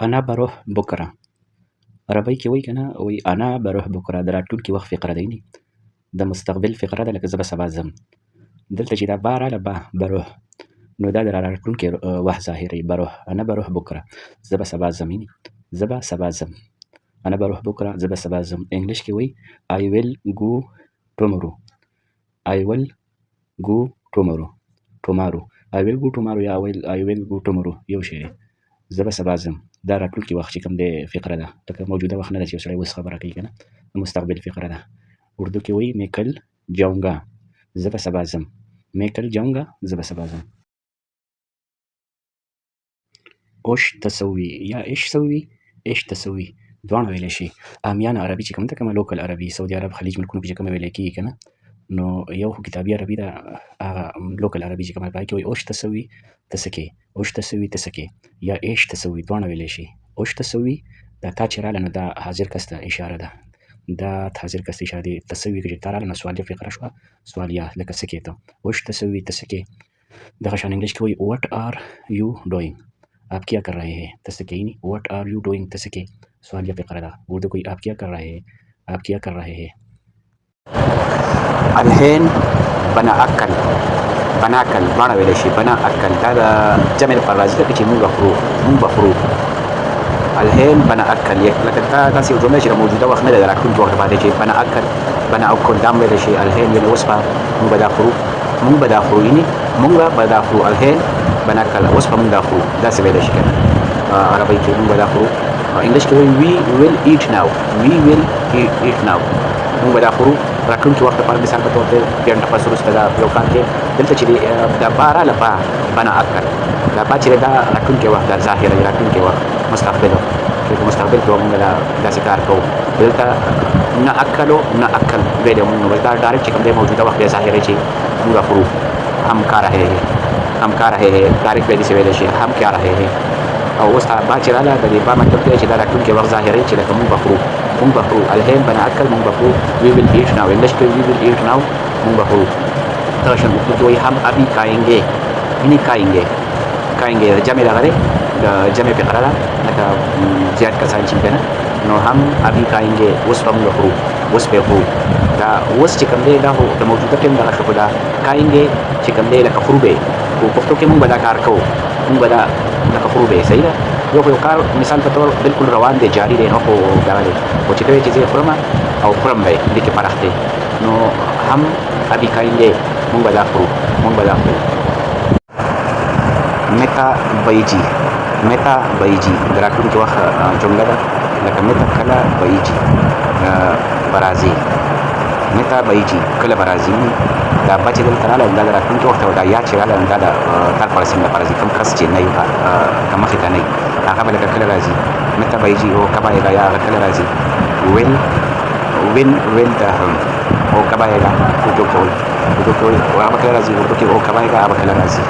أنا باروح بكرة. عربی کې وایي که نه وایي انا بروح بکره د راتلونکي وخت فقره دی نه. د مستقبل فقره ده لکه زه به سبا ځم. دلته چې دا با راله با بروح نو دا د راتلونکي وخت ظاهروي. بروح انا بروح بکره زه به سبا ځم نه. زه به سبا ځم. انا بروح بکره زه به سبا ځم. انګلیش کې وایي I will go tomorrow. I will go tomorrow. tomorrow I will go tomorrow یا I will go tomorrow یو شی دی. زه به سبا ځم دا راتلونکي وخت چې کوم دی فقره ده. لکه موجوده وخت نه ده چې یو سړی اوس خبره کوي که نه. مستقبل فقره ده. اردو کې وایي میں کل جاؤں گا زه به سبا ځم. میں کل جاؤں گا زه به سبا ځم. اوش تسوي یا ايش سوي ايش تسوي دواړه ویلی شي. عامیانه عربي چې کوم ده کومه لوکل عربي سعودي عرب خلیج ملکونو کې چې کومه ویلی کېږي که نه نو یو خو کتابي عربي ده هغه لوکل عربي چې کومه په هغې کې وایي اوش تسوي ته څه کې اوش تسوي ته څه کې یا ايش تسوي دواړه ویلی شي. اوش تسوي دا تا چې راله نو دا حاضر کس ته اشاره ده. دا حاضر کس ته اشاره دی. تسوي که چې تا راله نو سوالیه فقره شوه. سوالیه لکه څه کې ته اوش تسوي ته څه کې. دغه شان انګلیش کې وایي what are you doing आप क्या कर रहे हैं ته څه کې یعنی what are you doing ته څه کې سوالیه فقره ده. اردو کوئی आप क्या कर रहे हैं आप क्या कर रहे हैं. الحين بنأكل بناکل دواړه ویلی شي. بناکل دا د جمع لپاره راځي لکه چې موږ بخورو موږ بخورو. الحين بنأكل لکه دا داسې یو جمله چې د موجوده وخت نه ده د راتلونکي وخت باندې چې بنأكل بنأكل دا هم ویلی شي. الحين یعنې اوس به موږ به دا خورو موږ به دا خورو یعنې موږ به دا خورو. الحين بنأكل اوس به موږ دا خورو داسې ویلی شي که نه عربی کې موږ به دا خورو. انګلیش کې وایي we will eat now we will eat now موږ به دا خورو. راتلونکي وخت لپاره مثال په طور ته ډېر نفس وروسته دا یو کال کې دلته چې دا با راله با بنأکل دا با چې دا راتلونکي وخت دا ظاهره د راتلونکي وخت مستقبل چې په مستقبل کې به موږ داسې کار کوو. دلته نأکلو نأکل ویلی موږ نو دا ډایرکټ چې کوم دی موجوده وخت دی ظاهره چې موږ خورو. هم کار رهے ہے هم کار رهے ہے ډایرکټ به داسې ویلی شي هم کیا رهے ہے. او اوس با چې راله د دې با مطلب دی چې دا راتلونکي وخت ظاهروي چې لکه موږ به خورو موږ به خورو. الحين بنأكل موږ به خورو. we will eat now انګلیش کې we will eat now موږ به خورو. دغه شان اردو کې وایي هم ابي کاینګې یعنې کاینګې کاینګې د جمع دغه دی د جمع فقره ده لکه زیات کسان چې که نه نو هم ابي کاینګې اوس به موږ خورو اوس به خورو. دا اوس چې کوم دی دا خو د موجوده ټیم دغه شو خو دا کاینګې چې کوم دی لکه خورو به خو پښتو کې موږ به دا کار کوو موږ به دا لکه خورو به صحیح ده. یو خو یو کار مثال په طور بلکل روان دی جاري دی نه خو دغه دی خو چې ته وایې چې زه یې خورم او خورم به یې دې کې فرق دی. نو هم ابي کاینګې موږ به دا خورو موږ به دا خورو. متا بیجي متا بیجي د راتلونکي وخت جمله ده لکه متا کله بیجي به راځي متا بیجي کله به راځي. دا با چې دلته راله دا د راتلونکي وخت او دا یا چې راله دا د تر پرسیم لپاره راځي. کوم کس چې نه وي که مخې ته نه وي هغه به لکه کله راځي متا بیجي او کبه آئېگا یا هغه کله راځي. ویل ته او کبه آئېگا اردو کې وایي اردو کې وایي هغه به کله راځي. اردو کې او کبه آئېگا هغه به کله راځي.